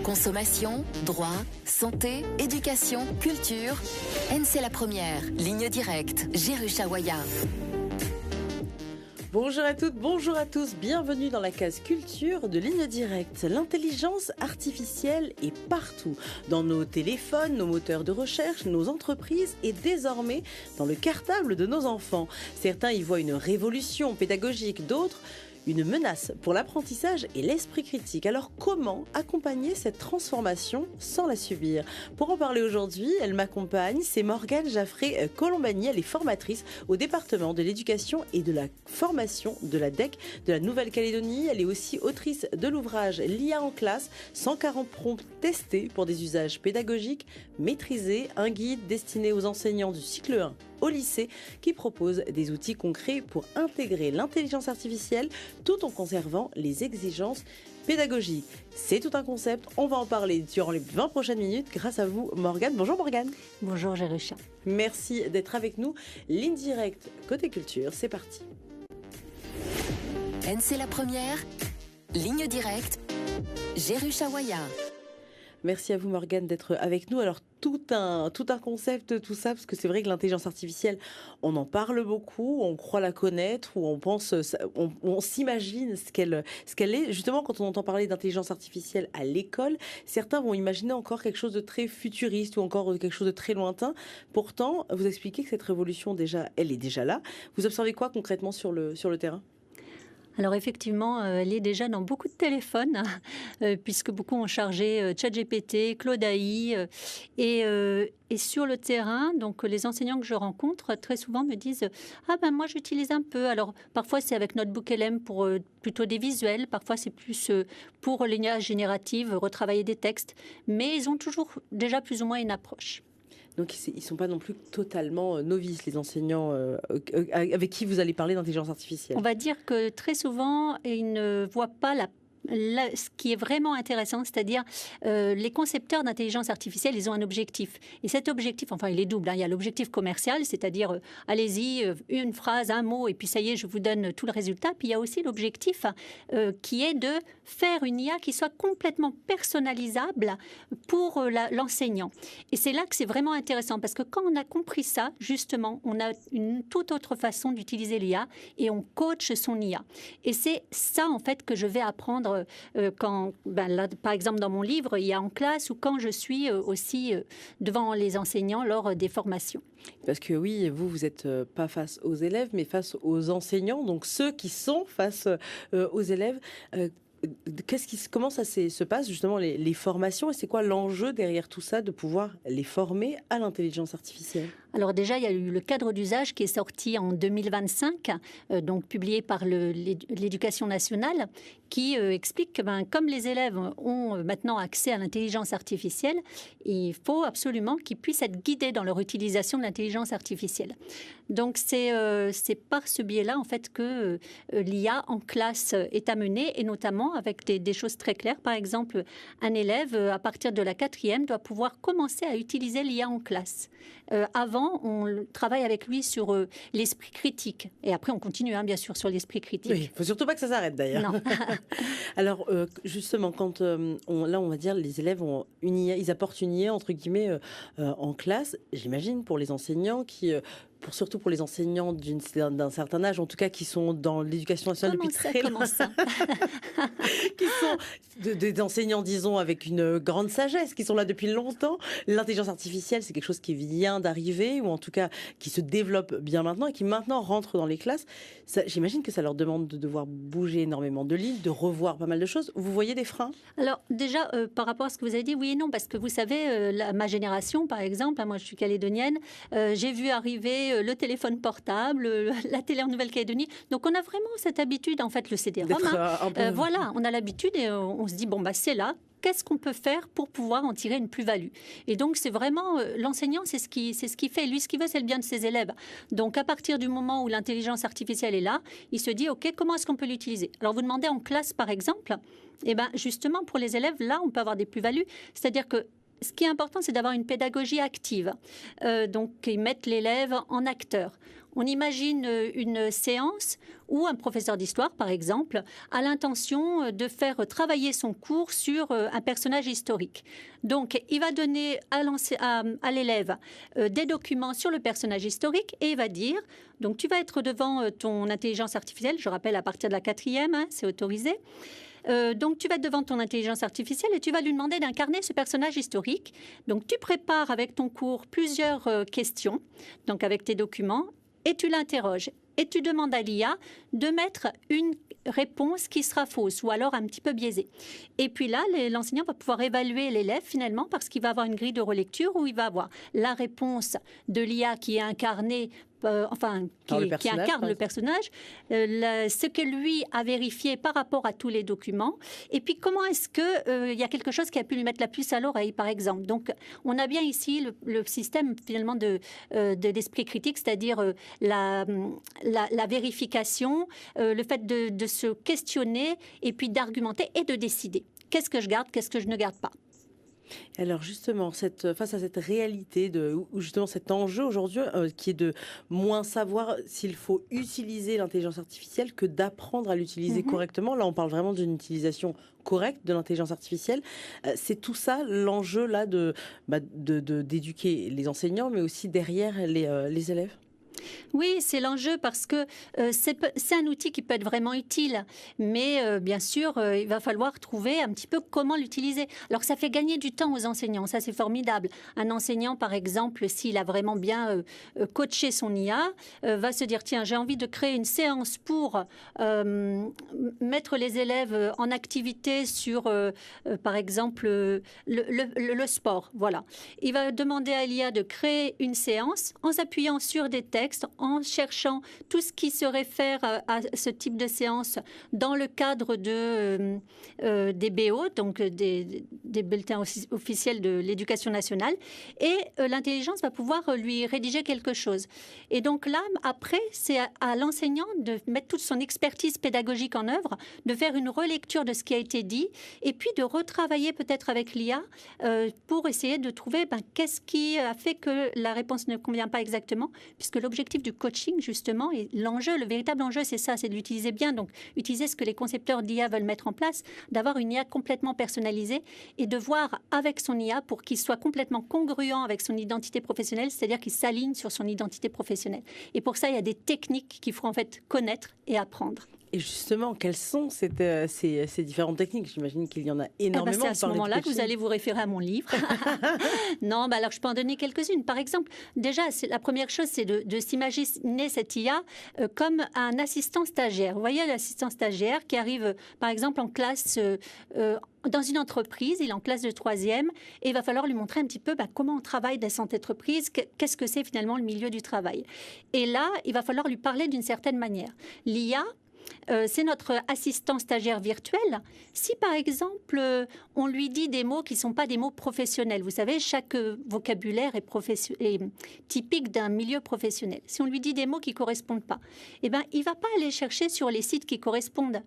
Consommation, droit, santé, éducation, culture. N, c'est la première. Ligne directe. Géru Chawaya. Bonjour à toutes, bonjour à tous, bienvenue dans la case culture de Ligne Directe. L'intelligence artificielle est partout, dans nos téléphones, nos moteurs de recherche, nos entreprises et désormais dans le cartable de nos enfants. Certains y voient une révolution pédagogique, d'autres une menace pour l'apprentissage et l'esprit critique. Alors comment accompagner cette transformation sans la subir? Pour en parler aujourd'hui, elle m'accompagne, c'est Morgane Jaffré-Colombani. Elle est formatrice au département de l'éducation et de la formation de la DEC de la Nouvelle-Calédonie. Elle est aussi autrice de l'ouvrage L'IA en classe, 140 prompts testés pour des usages pédagogiques maîtrisés, un guide destiné aux enseignants du cycle 1 au lycée qui propose des outils concrets pour intégrer l'intelligence artificielle tout en conservant les exigences pédagogiques. C'est tout un concept, on va en parler durant les 20 prochaines minutes grâce à vous Morgane. Bonjour Morgane. Bonjour Gérucha. Merci d'être avec nous. Ligne directe côté culture, c'est parti. N, c'est la première. Ligne directe. Géru Chawaya. Merci à vous Morgane d'être avec nous. Alors tout un concept, tout ça, parce que c'est vrai que l'intelligence artificielle, on en parle beaucoup, on croit la connaître, ou on pense, on s'imagine ce qu'elle est. Justement, quand on entend parler d'intelligence artificielle à l'école, certains vont imaginer encore quelque chose de très futuriste ou encore quelque chose de très lointain. Pourtant, vous expliquez que cette révolution déjà, elle est déjà là. Vous observez quoi concrètement sur le terrain ? Alors effectivement, elle est déjà dans beaucoup de téléphones, puisque beaucoup ont chargé ChatGPT, Claude AI, et sur le terrain, donc les enseignants que je rencontre très souvent me disent « Ah ben moi j'utilise un peu ». Alors parfois c'est avec Notebook LM pour plutôt des visuels, parfois c'est plus pour l'IA générative, retravailler des textes, mais ils ont toujours déjà plus ou moins une approche. Donc, ils ne sont pas non plus totalement novices, les enseignants avec qui vous allez parler d'intelligence artificielle. On va dire que très souvent, ils ne voient pas ce qui est vraiment intéressant, c'est-à-dire les concepteurs d'intelligence artificielle, ils ont un objectif. Et cet objectif, enfin, il est double. Il y a l'objectif commercial, c'est-à-dire, allez-y, une phrase, un mot, et puis ça y est, je vous donne tout le résultat. Puis il y a aussi l'objectif qui est de faire une IA qui soit complètement personnalisable pour l'enseignant. Et c'est là que c'est vraiment intéressant, parce que quand on a compris ça, justement, on a une toute autre façon d'utiliser l'IA et on coach son IA. Et c'est ça, en fait, que je vais apprendre quand, là, par exemple, dans mon livre, il y a en classe ou quand je suis aussi devant les enseignants lors des formations. Parce que oui, vous n'êtes pas face aux élèves, mais face aux enseignants, donc ceux qui sont face aux élèves. Comment ça se passe justement les formations et c'est quoi l'enjeu derrière tout ça de pouvoir les former à l'intelligence artificielle? Alors déjà, il y a eu le cadre d'usage qui est sorti en 2025, donc publié par l'Éducation nationale, qui explique que comme les élèves ont maintenant accès à l'intelligence artificielle, il faut absolument qu'ils puissent être guidés dans leur utilisation de l'intelligence artificielle. Donc c'est par ce biais-là en fait que l'IA en classe est amenée, et notamment avec des choses très claires. Par exemple, un élève à partir de la 4e doit pouvoir commencer à utiliser l'IA en classe. Avant, on travaille avec lui sur l'esprit critique. Et après, on continue, bien sûr, sur l'esprit critique. Oui, il ne faut surtout pas que ça s'arrête, d'ailleurs. Non. Alors, justement, quand on va dire, les élèves ont une IA, ils apportent une IA, entre guillemets, en classe, j'imagine, pour les enseignants qui... surtout pour les enseignants d'un certain âge, en tout cas qui sont dans l'éducation nationale depuis très longtemps, qui sont des enseignants, disons, avec une grande sagesse, qui sont là depuis longtemps. L'intelligence artificielle, c'est quelque chose qui vient d'arriver, ou en tout cas qui se développe bien maintenant et qui maintenant rentre dans les classes. J'imagine que ça leur demande de devoir bouger énormément de lignes, de revoir pas mal de choses. Vous voyez des freins? Alors déjà, par rapport à ce que vous avez dit, oui et non, parce que vous savez, ma génération, par exemple, moi je suis calédonienne, j'ai vu arriver le téléphone portable, la télé en Nouvelle-Calédonie. Donc, on a vraiment cette habitude, en fait, le CD-ROM. Voilà, on a l'habitude et on se dit, c'est là. Qu'est-ce qu'on peut faire pour pouvoir en tirer une plus-value? Et donc, c'est vraiment l'enseignant, c'est ce qui fait. Lui, ce qu'il veut, c'est le bien de ses élèves. Donc, à partir du moment où l'intelligence artificielle est là, il se dit, OK, comment est-ce qu'on peut l'utiliser? Alors, vous demandez en classe, par exemple, justement, pour les élèves, là, on peut avoir des plus-values. C'est-à-dire que ce qui est important, c'est d'avoir une pédagogie active. Donc, ils mettent l'élève en acteur. On imagine une séance où un professeur d'histoire, par exemple, a l'intention de faire travailler son cours sur un personnage historique. Donc, il va donner à l'élève des documents sur le personnage historique et il va dire, donc tu vas être devant ton intelligence artificielle, je rappelle à partir de la 4e, c'est autorisé. Donc, tu vas être devant ton intelligence artificielle et tu vas lui demander d'incarner ce personnage historique. Donc, tu prépares avec ton cours plusieurs questions, donc avec tes documents, et tu l'interroges. Et tu demandes à l'IA de mettre une réponse qui sera fausse ou alors un petit peu biaisée. Et puis là, l'enseignant va pouvoir évaluer l'élève finalement parce qu'il va avoir une grille de relecture où il va avoir la réponse de l'IA qui est incarnée qui incarne le personnage, ce que lui a vérifié par rapport à tous les documents, et puis comment est-ce qu'il y a quelque chose qui a pu lui mettre la puce à l'oreille, par exemple. Donc, on a bien ici le système finalement de l'esprit critique, c'est-à-dire la vérification, le fait de se questionner, et puis d'argumenter et de décider. Qu'est-ce que je garde, qu'est-ce que je ne garde pas. Alors justement, face à cette réalité, ou justement cet enjeu aujourd'hui qui est de moins savoir s'il faut utiliser l'intelligence artificielle que d'apprendre à l'utiliser correctement. Là, on parle vraiment d'une utilisation correcte de l'intelligence artificielle. C'est tout ça l'enjeu là d'éduquer les enseignants, mais aussi derrière les élèves. Oui, c'est l'enjeu parce que c'est un outil qui peut être vraiment utile, mais bien sûr, il va falloir trouver un petit peu comment l'utiliser. Alors, ça fait gagner du temps aux enseignants, ça c'est formidable. Un enseignant, par exemple, s'il a vraiment bien coaché son IA, va se dire, tiens, j'ai envie de créer une séance pour mettre les élèves en activité sur, par exemple, le sport. Voilà. Il va demander à l'IA de créer une séance en s'appuyant sur des textes, en cherchant tout ce qui se réfère à ce type de séance dans le cadre des BO, donc des bulletins officiels de l'éducation nationale, et l'intelligence va pouvoir lui rédiger quelque chose. Et donc là, après, c'est à l'enseignant de mettre toute son expertise pédagogique en œuvre, de faire une relecture de ce qui a été dit, et puis de retravailler peut-être avec l'IA pour essayer de trouver qu'est-ce qui a fait que la réponse ne convient pas exactement, puisque l'objectif du coaching, justement, et l'enjeu, le véritable enjeu, c'est ça, c'est de l'utiliser bien. Donc, utiliser ce que les concepteurs d'IA veulent mettre en place, d'avoir une IA complètement personnalisée et de voir avec son IA pour qu'il soit complètement congruent avec son identité professionnelle, c'est-à-dire qu'il s'aligne sur son identité professionnelle. Et pour ça, il y a des techniques qu'il faut en fait connaître et apprendre. Et justement, quelles sont ces différentes techniques? J'imagine qu'il y en a énormément. C'est à ce moment-là que vous allez vous référer à mon livre. Non, alors je peux en donner quelques-unes. Par exemple, déjà, la première chose, c'est de s'imaginer cette IA comme un assistant stagiaire. Vous voyez l'assistant stagiaire qui arrive, par exemple, en classe... dans une entreprise, il est en classe de 3e et il va falloir lui montrer un petit peu comment on travaille dans cette entreprise, qu'est-ce que c'est finalement le milieu du travail. Et là, il va falloir lui parler d'une certaine manière. L'IA, c'est notre assistant stagiaire virtuel. Si par exemple on lui dit des mots qui ne sont pas des mots professionnels, vous savez, chaque vocabulaire est typique d'un milieu professionnel. Si on lui dit des mots qui ne correspondent pas, il ne va pas aller chercher sur les sites qui correspondent.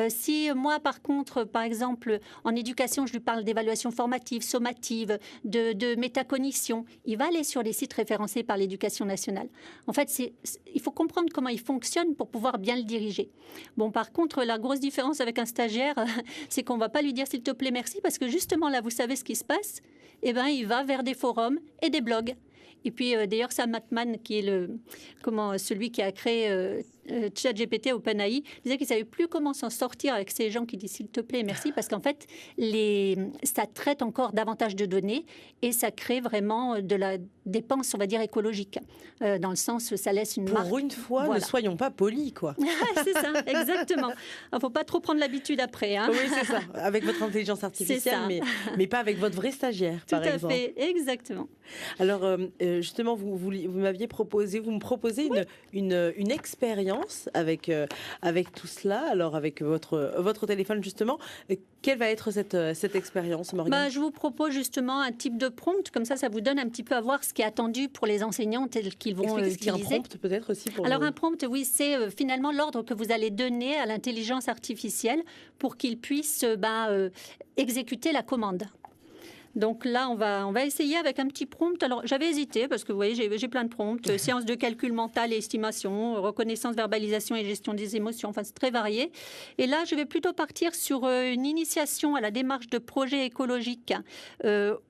Si moi par contre, par exemple, en éducation, je lui parle d'évaluation formative, sommative, de métacognition, il va aller sur les sites référencés par l'éducation nationale. En fait, il faut comprendre comment il fonctionne pour pouvoir bien le diriger. Bon, par contre, la grosse différence avec un stagiaire, c'est qu'on ne va pas lui dire s'il te plaît, merci, parce que justement là, vous savez ce qui se passe, il va vers des forums et des blogs. Et puis, d'ailleurs, Sam Altman, qui est celui qui a créé ChatGPT OpenAI, disait qu'il ne savait plus comment s'en sortir avec ces gens qui disent s'il te plaît, merci, parce qu'en fait, ça traite encore davantage de données et ça crée vraiment de la dépense, on va dire, écologique. Dans le sens où ça laisse une marque. Pour une fois, voilà. Ne soyons pas polis, quoi. C'est ça, exactement. Il ne faut pas trop prendre l'habitude après. Hein. Oui, c'est ça. Avec votre intelligence artificielle, mais pas avec votre vrai stagiaire, par exemple. Tout à fait, exactement. Alors, justement, vous me proposez une expérience avec tout cela. Alors, avec votre téléphone, justement, quelle va être cette expérience, Morgane? Je vous propose justement un type de prompt, comme ça vous donne un petit peu à voir ce qui est attendu pour les enseignants tels qu'ils vont utiliser. Expliquez ce qu'est un prompt, peut-être aussi pour Alors, un prompt, oui, c'est finalement l'ordre que vous allez donner à l'intelligence artificielle pour qu'il puisse exécuter la commande. Donc là, on va essayer avec un petit prompt. Alors, j'avais hésité parce que vous voyez, j'ai plein de prompts. Séance de calcul mental et estimation, reconnaissance, verbalisation et gestion des émotions. Enfin, c'est très varié. Et là, je vais plutôt partir sur une initiation à la démarche de projet écologique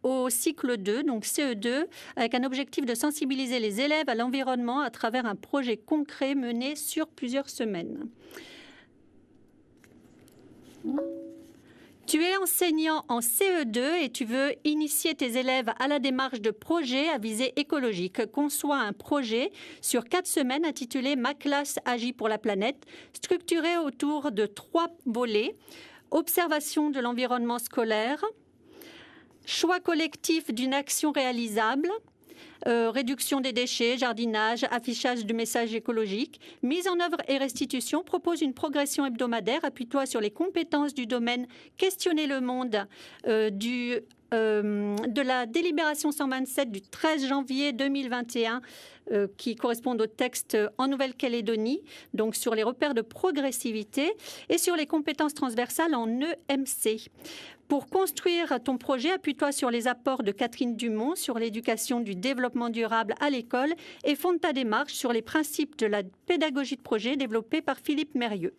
au cycle 2, donc CE2, avec un objectif de sensibiliser les élèves à l'environnement à travers un projet concret mené sur plusieurs semaines. Tu es enseignant en CE2 et tu veux initier tes élèves à la démarche de projet à visée écologique. Conçois un projet sur 4 semaines intitulé « Ma classe agit pour la planète », structuré autour de 3 volets. Observation de l'environnement scolaire, choix collectif d'une action réalisable, réduction des déchets, jardinage, affichage du message écologique. Mise en œuvre et restitution propose une progression hebdomadaire. Appuie-toi sur les compétences du domaine Questionner le monde de la délibération 127 du 13 janvier 2021 qui correspondent au texte en Nouvelle-Calédonie, donc sur les repères de progressivité et sur les compétences transversales en EMC. Pour construire ton projet, appuie-toi sur les apports de Catherine Dumont sur l'éducation du développement durable à l'école et fonde ta démarche sur les principes de la pédagogie de projet développée par Philippe Mérieux.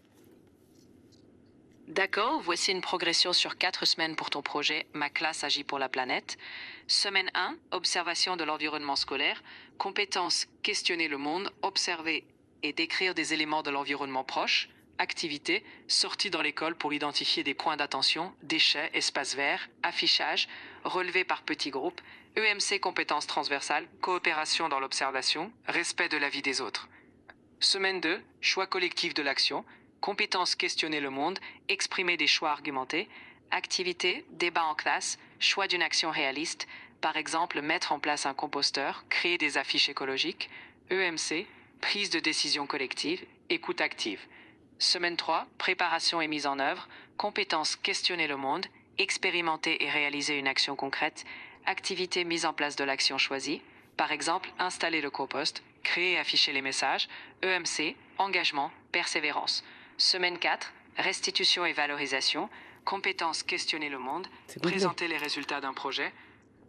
D'accord, voici une progression sur 4 semaines pour ton projet « Ma classe agit pour la planète ». Semaine 1, observation de l'environnement scolaire. Compétences, questionner le monde, observer et décrire des éléments de l'environnement proche. Activité, sortie dans l'école pour identifier des points d'attention, déchets, espaces verts, affichage, relevé par petits groupes. EMC, compétences transversales, coopération dans l'observation, respect de la vie des autres. Semaine 2, choix collectif de l'action. Compétences, questionner le monde, exprimer des choix argumentés. Activité, débat en classe, choix d'une action réaliste. Par exemple, mettre en place un composteur, créer des affiches écologiques. EMC, prise de décision collective, écoute active. Semaine 3, préparation et mise en œuvre. Compétences, questionner le monde, expérimenter et réaliser une action concrète. Activité, mise en place de l'action choisie. Par exemple, installer le compost, créer et afficher les messages. EMC, engagement, persévérance. Semaine 4, restitution et valorisation. Compétences, questionner le monde, présenter les résultats d'un projet.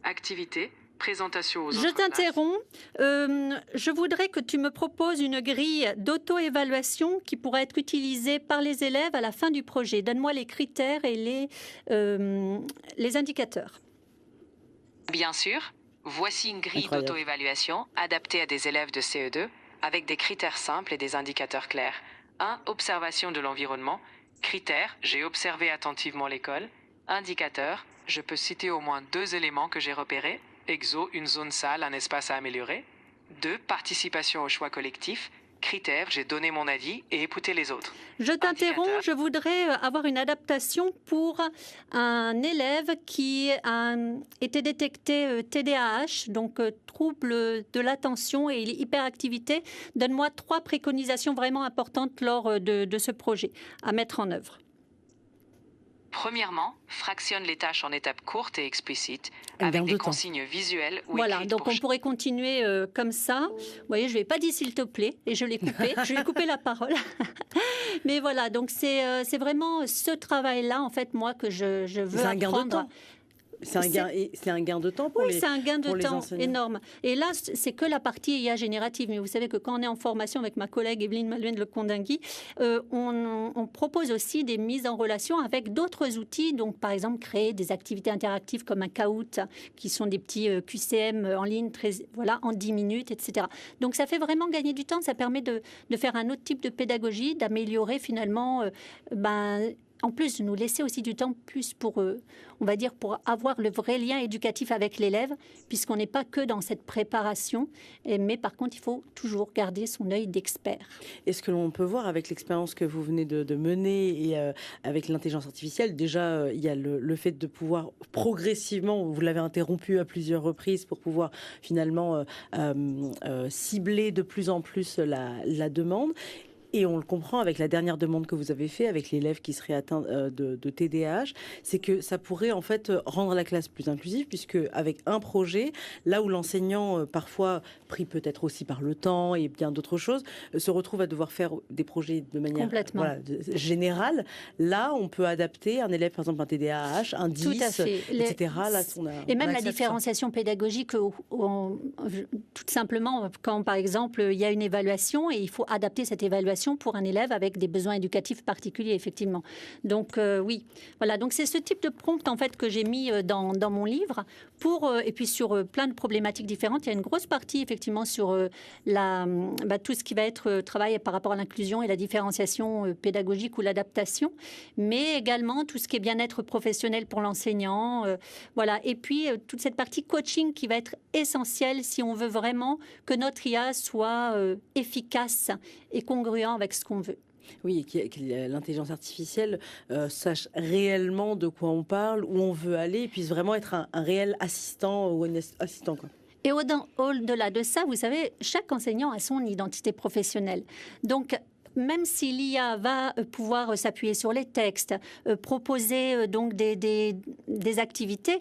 Activité, présentation aux autres. Je t'interromps. Je voudrais que tu me proposes une grille d'auto-évaluation qui pourrait être utilisée par les élèves à la fin du projet. Donne-moi les critères et les indicateurs. Bien sûr, voici une grille d'auto-évaluation adaptée à des élèves de CE2 avec des critères simples et des indicateurs clairs. 1. Observation de l'environnement. Critère, j'ai observé attentivement l'école. Indicateur, je peux citer au moins 2 éléments que j'ai repérés. Exo, une zone sale, un espace à améliorer. 2. Participation au choix collectif. Critère, j'ai donné mon avis et écouté les autres. Je t'interromps, je voudrais avoir une adaptation pour un élève qui a été détecté TDAH, donc trouble de l'attention et hyperactivité. Donne-moi 3 préconisations vraiment importantes lors de ce projet à mettre en œuvre. Premièrement, fractionne les tâches en étapes courtes et explicites, avec des consignes visuelles ou voilà, écrites. donc on pourrait continuer comme ça. Vous voyez, je ne vais pas dire s'il te plaît, et je l'ai coupé. Je lui ai coupé la parole. Mais voilà, donc c'est vraiment ce travail-là, en fait, moi, que je veux apprendre. C'est un gain de temps pour les enseignants. Oui, c'est un gain de temps énorme. Et là, c'est que la partie IA générative. Mais vous savez que quand on est en formation avec ma collègue Evelyne Malouine Le Condingui, on propose aussi des mises en relation avec d'autres outils. Donc, par exemple, créer des activités interactives comme un Kahoot, qui sont des petits QCM en ligne, en 10 minutes, etc. Donc, ça fait vraiment gagner du temps. Ça permet de faire un autre type de pédagogie, d'améliorer finalement... en plus, de nous laisser aussi du temps plus pour, on va dire, pour avoir le vrai lien éducatif avec l'élève, puisqu'on n'est pas que dans cette préparation, mais par contre, il faut toujours garder son œil d'expert. Et ce que l'on peut voir avec l'expérience que vous venez de mener et avec l'intelligence artificielle, déjà, il y a le fait de pouvoir progressivement, vous l'avez interrompu à plusieurs reprises, pour pouvoir finalement cibler de plus en plus la demande. Et on le comprend avec la dernière demande que vous avez faite, avec l'élève qui serait atteint de TDAH, c'est que ça pourrait en fait rendre la classe plus inclusive, puisque avec un projet, là où l'enseignant, parfois pris peut-être aussi par le temps et bien d'autres choses, se retrouve à devoir faire des projets de manière générale, là on peut adapter un élève, par exemple un TDAH, un 10, etc. Là, et même la différenciation pédagogique, tout simplement, quand par exemple il y a une évaluation et il faut adapter cette évaluation pour un élève avec des besoins éducatifs particuliers, effectivement. Donc oui, voilà. Donc c'est ce type de prompt en fait que j'ai mis dans mon livre et puis sur plein de problématiques différentes. Il y a une grosse partie effectivement sur tout ce qui va être travail par rapport à l'inclusion et la différenciation pédagogique ou l'adaptation, mais également tout ce qui est bien-être professionnel pour l'enseignant. Voilà. Et puis toute cette partie coaching qui va être essentielle si on veut vraiment que notre IA soit efficace et congruent avec ce qu'on veut. Oui, et que l'intelligence artificielle sache réellement de quoi on parle, où on veut aller, et puisse vraiment être un réel assistant ou un assistant, quoi. Et au-delà de ça, vous savez, chaque enseignant a son identité professionnelle. Donc, même si l'IA va pouvoir s'appuyer sur les textes, proposer donc des activités,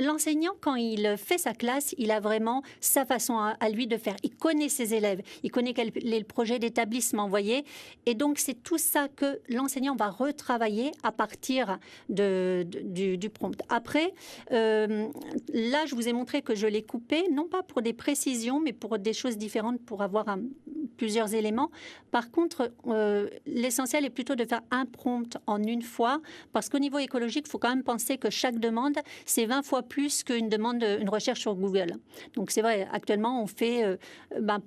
l'enseignant, quand il fait sa classe, il a vraiment sa façon à lui de faire. Il connaît ses élèves, il connaît quel est le projet d'établissement, vous voyez. Et donc, c'est tout ça que l'enseignant va retravailler à partir du prompt. Après, là, je vous ai montré que je l'ai coupé, non pas pour des précisions, mais pour des choses différentes, pour avoir plusieurs éléments. Par contre, l'essentiel est plutôt de faire un prompt en une fois, parce qu'au niveau écologique, il faut quand même penser que chaque demande, c'est 20 fois plus qu'une recherche sur Google. Donc c'est vrai, actuellement, on fait,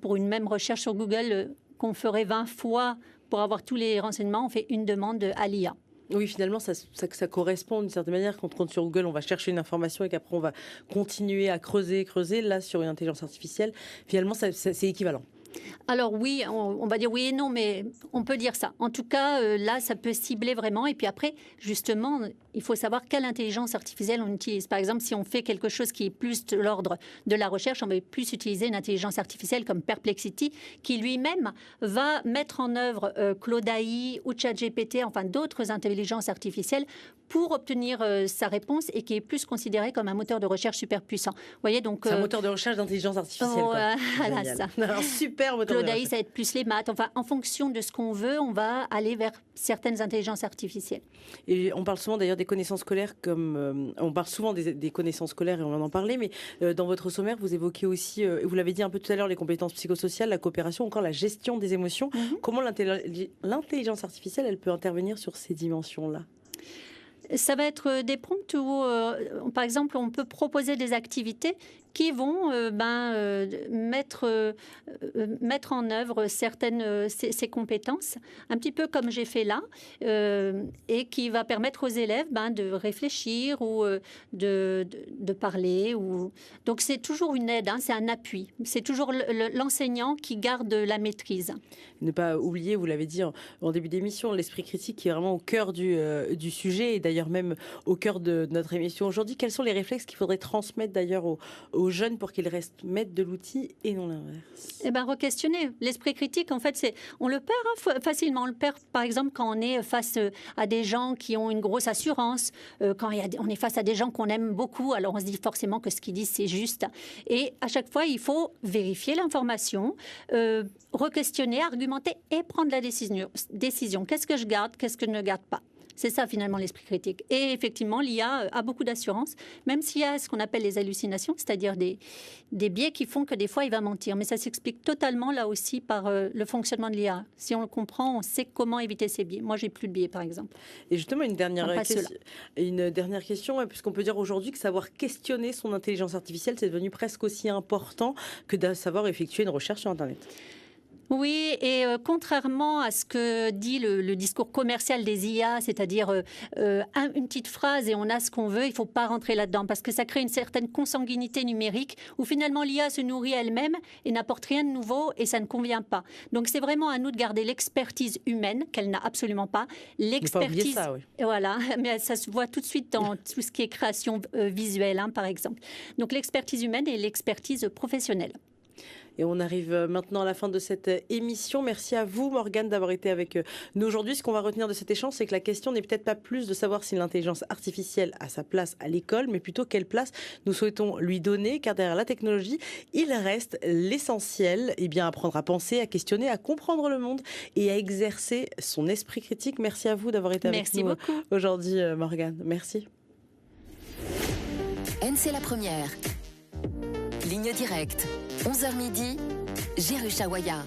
pour une même recherche sur Google, qu'on ferait 20 fois pour avoir tous les renseignements, on fait une demande à l'IA. Oui, finalement, ça correspond d'une certaine manière. Quand on rentre sur Google, on va chercher une information et qu'après, on va continuer à creuser. Là, sur une intelligence artificielle, finalement, c'est équivalent. Alors oui, on va dire oui et non, mais on peut dire ça. En tout cas, là, ça peut cibler vraiment. Et puis après, justement, il faut savoir quelle intelligence artificielle on utilise. Par exemple, si on fait quelque chose qui est plus de l'ordre de la recherche, on va plus utiliser une intelligence artificielle comme Perplexity, qui lui-même va mettre en œuvre Claude AI ou ChatGPT, enfin d'autres intelligences artificielles, pour obtenir sa réponse et qui est plus considéré comme un moteur de recherche super puissant. Vous voyez, donc c'est un moteur de recherche d'intelligence artificielle. Voilà, ça. Un super moteur Claude AI, ça va être plus les maths. Enfin, en fonction de ce qu'on veut, on va aller vers certaines intelligences artificielles. Et on parle souvent d'ailleurs des connaissances scolaires, on parle souvent des connaissances scolaires et on va en parler, mais dans votre sommaire, vous évoquez aussi, vous l'avez dit un peu tout à l'heure, les compétences psychosociales, la coopération, encore la gestion des émotions. Comment l'intelligence artificielle, elle peut intervenir sur ces dimensions-là ? Ça va être des prompts où, par exemple, on peut proposer des activités qui vont mettre en œuvre certaines ces compétences, un petit peu comme j'ai fait là, et qui va permettre aux élèves de réfléchir ou de parler. Donc c'est toujours une aide, c'est un appui. C'est toujours l'enseignant qui garde la maîtrise. Ne pas oublier, vous l'avez dit en début d'émission, l'esprit critique qui est vraiment au cœur du sujet et d'ailleurs même au cœur de notre émission aujourd'hui. Quels sont les réflexes qu'il faudrait transmettre d'ailleurs aux jeunes pour qu'ils restent maîtres de l'outil et non l'inverse? Re-questionner. L'esprit critique, en fait, on le perd facilement. On le perd, par exemple, quand on est face à des gens qui ont une grosse assurance, quand on est face à des gens qu'on aime beaucoup, alors on se dit forcément que ce qu'ils disent, c'est juste. Et à chaque fois, il faut vérifier l'information, re-questionner, argumenter et prendre la décision. Qu'est-ce que je garde, qu'est-ce que je ne garde pas? C'est ça finalement l'esprit critique. Et effectivement, l'IA a beaucoup d'assurance, même s'il y a ce qu'on appelle les hallucinations, c'est-à-dire des biais qui font que des fois il va mentir. Mais ça s'explique totalement là aussi par le fonctionnement de l'IA. Si on le comprend, on sait comment éviter ces biais. Moi, j'ai plus de biais par exemple. Et justement, une dernière question, puisqu'on peut dire aujourd'hui que savoir questionner son intelligence artificielle, c'est devenu presque aussi important que de savoir effectuer une recherche sur Internet. Oui, et contrairement à ce que dit le discours commercial des IA, c'est-à-dire une petite phrase et on a ce qu'on veut, il ne faut pas rentrer là-dedans parce que ça crée une certaine consanguinité numérique où finalement l'IA se nourrit elle-même et n'apporte rien de nouveau et ça ne convient pas. Donc c'est vraiment à nous de garder l'expertise humaine qu'elle n'a absolument pas. L'expertise, ça, oui. Voilà, mais ça se voit tout de suite dans tout ce qui est création visuelle, par exemple. Donc l'expertise humaine et l'expertise professionnelle. Et on arrive maintenant à la fin de cette émission. Merci à vous, Morgane, d'avoir été avec nous aujourd'hui. Ce qu'on va retenir de cet échange, c'est que la question n'est peut-être pas plus de savoir si l'intelligence artificielle a sa place à l'école, mais plutôt quelle place nous souhaitons lui donner, car derrière la technologie, il reste l'essentiel, apprendre à penser, à questionner, à comprendre le monde et à exercer son esprit critique. Merci à vous d'avoir été avec nous aujourd'hui, Morgane. Merci. C'est la première. Ligne directe, 11h midi, Jerusha Waya.